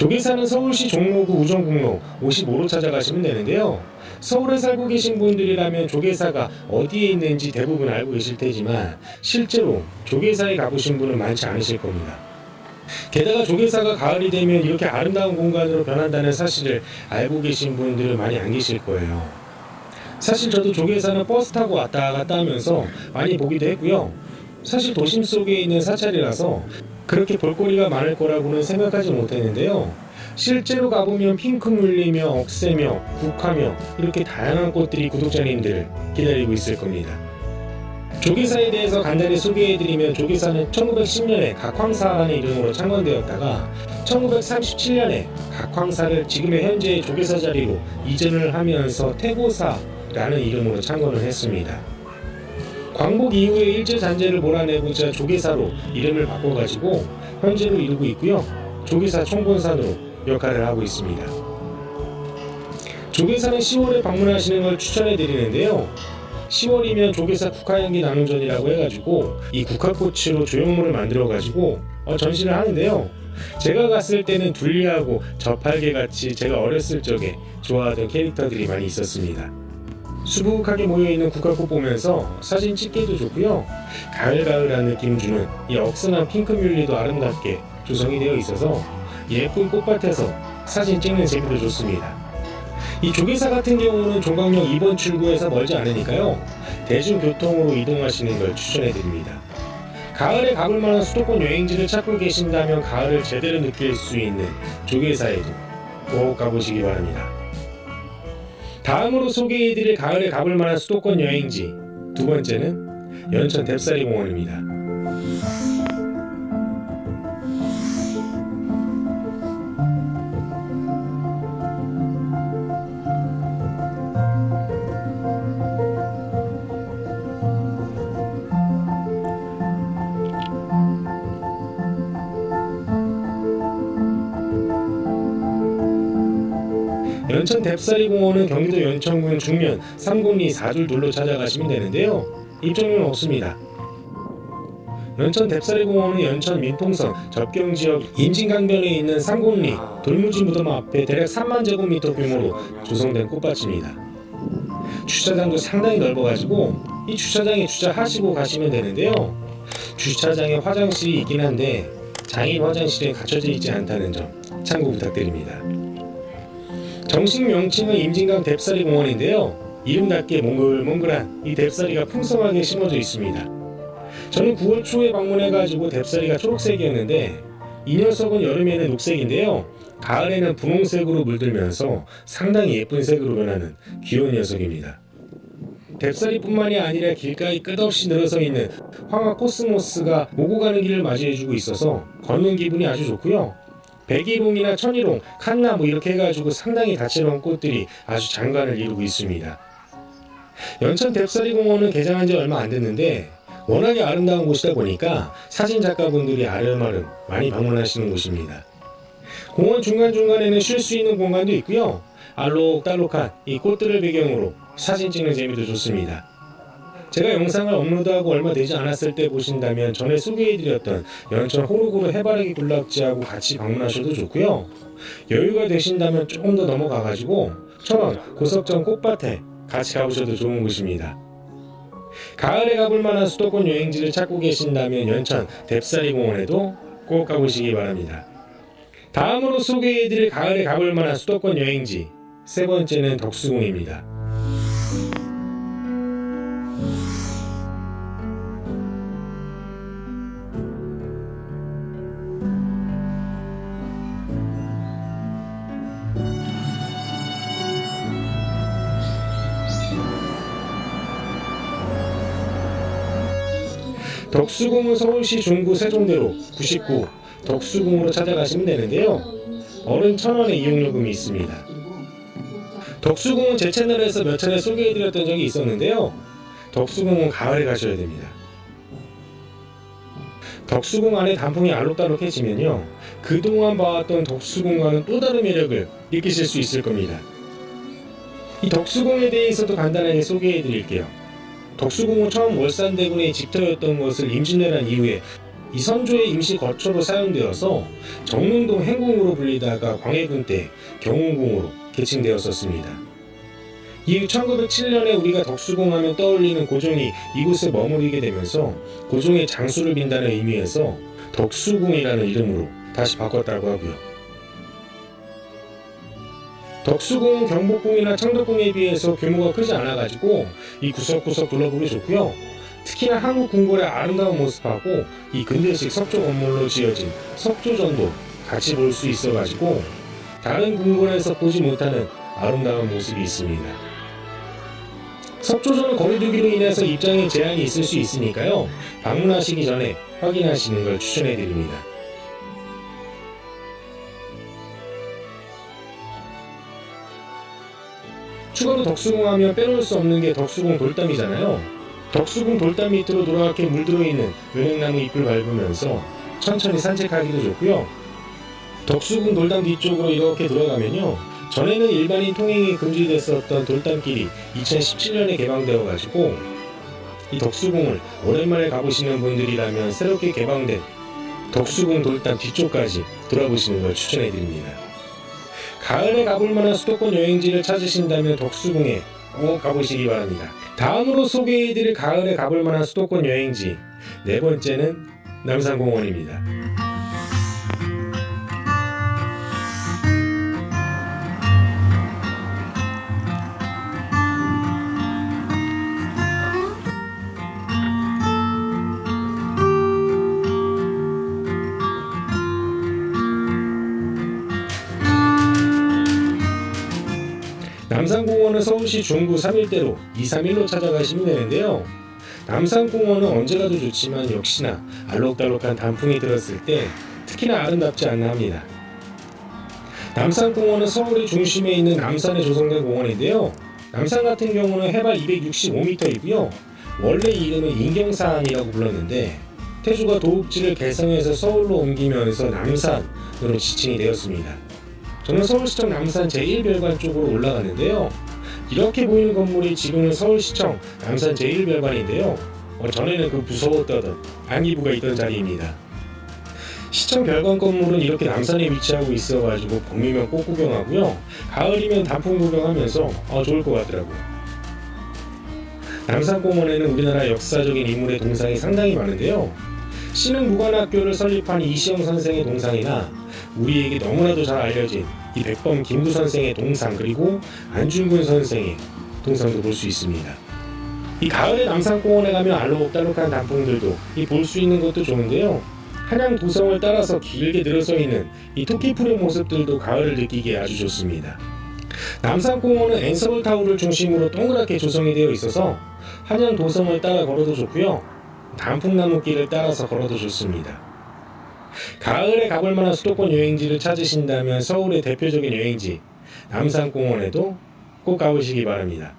조계사는 서울시 종로구 우정국로 55로 찾아가시면 되는데요. 서울에 살고 계신 분들이라면 조계사가 어디에 있는지 대부분 알고 계실 테지만 실제로 조계사에 가보신 분은 많지 않으실 겁니다. 게다가 조계사가 가을이 되면 이렇게 아름다운 공간으로 변한다는 사실을 알고 계신 분들은 많이 안 계실 거예요. 사실 저도 조계사는 버스 타고 왔다 갔다 하면서 많이 보기도 했고요. 사실 도심 속에 있는 사찰이라서 그렇게 볼거리가 많을 거라고는 생각하지 못했는데요. 실제로 가보면 핑크뮬리며 억새며 국화며 이렇게 다양한 꽃들이 구독자님들을 기다리고 있을 겁니다. 조계사에 대해서 간단히 소개해드리면 조계사는 1910년에 각황사라는 이름으로 창건되었다가 1937년에 각황사를 지금의 현재의 조계사 자리로 이전을 하면서 태고사라는 이름으로 창건을 했습니다. 광복 이후에 일제잔재를 몰아내고자 조계사로 이름을 바꿔가지고 현재로 이루고 있고요. 조계사 총본산으로 역할을 하고 있습니다. 조계사는 10월에 방문하시는 걸 추천해드리는데요. 10월이면 조계사 국화향기 나눔전이라고 해가지고 이 국화꽃으로 조형물을 만들어가지고 전시를 하는데요. 제가 갔을 때는 둘리하고 저팔계같이 제가 어렸을 적에 좋아하던 캐릭터들이 많이 있었습니다. 수북하게 모여있는 국화꽃 보면서 사진 찍기도 좋고요. 가을가을한 느낌 주는 이 억선한 핑크뮬리도 아름답게 조성이 되어 있어서 예쁜 꽃밭에서 사진 찍는 재미도 좋습니다. 이 조계사 같은 경우는 종강역 2번 출구에서 멀지 않으니까요. 대중교통으로 이동하시는 걸 추천해드립니다. 가을에 가볼 만한 수도권 여행지를 찾고 계신다면 가을을 제대로 느낄 수 있는 조계사에도 꼭 가보시기 바랍니다. 다음으로 소개해드릴 가을에 가볼 만한 수도권 여행지 두 번째는 연천 뎁사리공원입니다. 연천 뎁사리공원은 경기도 연천군 중면 3공리 4줄2로 찾아가시면 되는데요. 입장료는 없습니다. 연천 뎁사리공원은 연천 민통선 접경지역 임진강변에 있는 3공리 돌무지 무덤 앞에 대략 3만 제곱미터 규모로 조성된 꽃밭입니다. 주차장도 상당히 넓어가지고 이 주차장에 주차하시고 가시면 되는데요. 주차장에 화장실이 있긴 한데 장인 화장실에 갖춰져 있지 않다는 점 참고 부탁드립니다. 정식 명칭은 임진강 뎁사리공원인데요. 이름답게 몽글몽글한 이 뎁사리가 풍성하게 심어져 있습니다. 저는 9월 초에 방문해가지고 뎁사리가 초록색이었는데 이 녀석은 여름에는 녹색인데요. 가을에는 분홍색으로 물들면서 상당히 예쁜 색으로 변하는 귀여운 녀석입니다. 뎁사리뿐만이 아니라 길가에 끝없이 늘어서 있는 황화 코스모스가 오고 가는 길을 맞이해주고 있어서 걷는 기분이 아주 좋고요. 백일홍이나 천일홍, 칸나 이렇게 해가지고 상당히 다채로운 꽃들이 아주 장관을 이루고 있습니다. 연천 뎁사리공원은 개장한 지 얼마 안 됐는데 워낙에 아름다운 곳이다 보니까 사진작가분들이 아름아름 많이 방문하시는 곳입니다. 공원 중간중간에는 쉴 수 있는 공간도 있고요. 알록달록한 이 꽃들을 배경으로 사진 찍는 재미도 좋습니다. 제가 영상을 업로드하고 얼마 되지 않았을 때 보신다면 전에 소개해드렸던 연천 호루구루 해바라기 군락지하고 같이 방문하셔도 좋고요. 여유가 되신다면 조금 더 넘어가가지고 천원 고석정 꽃밭에 같이 가보셔도 좋은 곳입니다. 가을에 가볼 만한 수도권 여행지를 찾고 계신다면 연천 뎁사리공원에도 꼭 가보시기 바랍니다. 다음으로 소개해드릴 가을에 가볼 만한 수도권 여행지 세 번째는 덕수궁입니다. 덕수궁은 서울시 중구 세종대로 99 덕수궁으로 찾아가시면 되는데요. 어른 1,000원의 이용요금이 있습니다. 덕수궁은 제 채널에서 몇 차례 소개해드렸던 적이 있었는데요. 덕수궁은 가을에 가셔야 됩니다. 덕수궁 안에 단풍이 알록달록해지면요. 그동안 봐왔던 덕수궁과는 또 다른 매력을 느끼실 수 있을 겁니다. 이 덕수궁에 대해서도 간단하게 소개해드릴게요. 덕수궁은 처음 월산대군의 집터였던 것을 임진왜란 이후에 이 선조의 임시 거처로 사용되어서 정릉동 행궁으로 불리다가 광해군 때 경운궁으로 개칭되었었습니다. 이후 1907년에 우리가 덕수궁 하면 떠올리는 고종이 이곳에 머무르게 되면서 고종의 장수를 빈다는 의미에서 덕수궁이라는 이름으로 다시 바꿨다고 하고요. 덕수궁은 경복궁이나 창덕궁에 비해서 규모가 크지 않아가지고 이 구석구석 둘러보기 좋고요. 특히나 한국 궁궐의 아름다운 모습하고 이 근대식 석조 건물로 지어진 석조전도 같이 볼 수 있어가지고 다른 궁궐에서 보지 못하는 아름다운 모습이 있습니다. 석조전은 거리두기로 인해서 입장에 제한이 있을 수 있으니까요. 방문하시기 전에 확인하시는 걸 추천해드립니다. 추가로 덕수궁 하면 빼놓을 수 없는 게 덕수궁 돌담이잖아요. 덕수궁 돌담 밑으로 노랗게 물들어있는 은행나무 잎을 밟으면서 천천히 산책하기도 좋고요. 덕수궁 돌담 뒤쪽으로 이렇게 들어가면요. 전에는 일반인 통행이 금지됐었던 돌담길이 2017년에 개방되어가지고 이 덕수궁을 오랜만에 가보시는 분들이라면 새롭게 개방된 덕수궁 돌담 뒤쪽까지 돌아보시는 걸 추천해드립니다. 가을에 가볼만한 수도권 여행지를 찾으신다면 덕수궁에 꼭 가보시기 바랍니다. 다음으로 소개해드릴 가을에 가볼만한 수도권 여행지 네 번째는 남산공원입니다. 남산공원은 서울시 중구 3일대로 231로 찾아가시면 되는데요. 남산공원은 언제 가도 좋지만 역시나 알록달록한 단풍이 들었을 때 특히나 아름답지 않나 합니다. 남산공원은 서울의 중심에 있는 남산에 조성된 공원인데요. 남산 같은 경우는 해발 265m이고요. 원래 이름은 인경산이라고 불렀는데 태조가 도읍지를 개성해서 서울로 옮기면서 남산으로 지칭이 되었습니다. 저는 서울시청 남산 제1별관 쪽으로 올라가는데요. 이렇게 보이는 건물이 지금은 서울시청 남산 제1별관인데요. 전에는 그 무서웠다던 안기부가 있던 자리입니다. 시청 별관 건물은 이렇게 남산에 위치하고 있어가지고 봄이면 꽃 구경하고요. 가을이면 단풍 구경하면서 좋을 것 같더라고요. 남산공원에는 우리나라 역사적인 인물의 동상이 상당히 많은데요. 신흥무관학교를 설립한 이시영 선생의 동상이나 우리에게 너무나도 잘 알려진 이 백범 김구 선생의 동상, 그리고 안중근 선생의 동상도 볼 수 있습니다. 이 가을에 남산공원에 가면 알록달록한 단풍들도 볼 수 있는 것도 좋은데요. 한양 도성을 따라서 길게 늘어서 있는 이 토끼풀의 모습들도 가을을 느끼기에 아주 좋습니다. 남산공원은 앤서블타워를 중심으로 동그랗게 조성이 되어 있어서 한양 도성을 따라 걸어도 좋고요. 단풍나무 길을 따라서 걸어도 좋습니다. 가을에 가볼 만한 수도권 여행지를 찾으신다면 서울의 대표적인 여행지 남산공원에도 꼭 가보시기 바랍니다.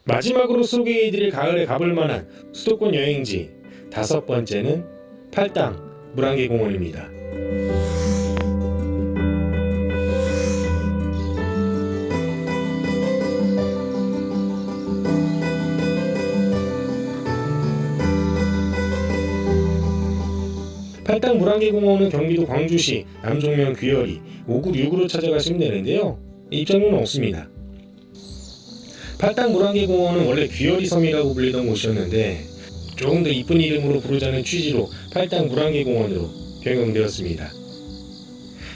마지막으로 소개해드릴 가을에 가볼 만한 수도권 여행지 다섯 번째는 팔당 물안개공원입니다. 팔당 물안개공원은 경기도 광주시 남종면 귀여리 596으로 찾아가시면 되는데요. 입장료는 없습니다. 팔당 물안개공원은 원래 귀여리 섬이라고 불리던 곳이었는데 조금 더 이쁜 이름으로 부르자는 취지로 팔당 물안개공원으로 변경되었습니다.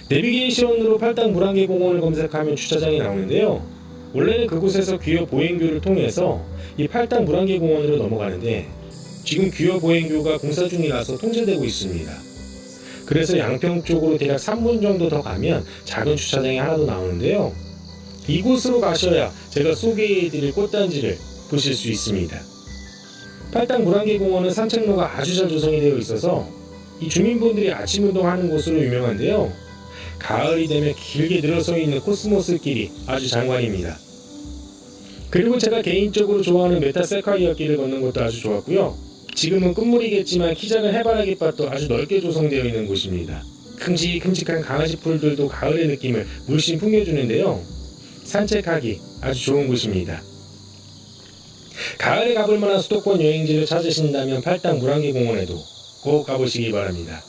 내비게이션으로 팔당 물안개공원을 검색하면 주차장이 나오는데요. 원래는 그곳에서 귀여 보행교를 통해서 이 팔당 물안개공원으로 넘어가는데 지금 귀여 보행교가 공사 중이라서 통제되고 있습니다. 그래서 양평 쪽으로 대략 3분 정도 더 가면 작은 주차장이 하나 더 나오는데요. 이곳으로 가셔야 제가 소개해드릴 꽃단지를 보실 수 있습니다. 팔당 물안개공원은 산책로가 아주 잘 조성이 되어 있어서 이 주민분들이 아침 운동하는 곳으로 유명한데요. 가을이 되면 길게 늘어서 있는 코스모스 길이 아주 장관입니다. 그리고 제가 개인적으로 좋아하는 메타세카이아 길을 걷는 것도 아주 좋았고요. 지금은 끝물이겠지만 키 작은 해바라기밭도 아주 넓게 조성되어 있는 곳입니다. 큼직큼직한 강아지 풀들도 가을의 느낌을 물씬 풍겨주는데요. 산책하기 아주 좋은 곳입니다. 가을에 가볼 만한 수도권 여행지를 찾으신다면 팔당 물안개공원에도 꼭 가보시기 바랍니다.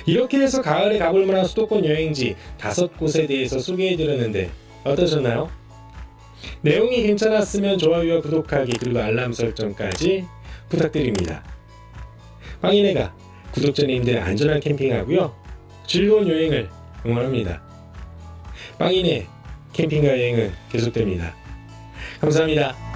이렇게 해서 가을에 가볼 만한 수도권 여행지 5곳에 대해서 소개해드렸는데 어떠셨나요? 내용이 괜찮았으면 좋아요와 구독하기 그리고 알람 설정까지 부탁드립니다. 빵이네가 구독자님들의 안전한 캠핑하고요 즐거운 여행을 응원합니다. 빵이네 캠핑과 여행은 계속됩니다. 감사합니다.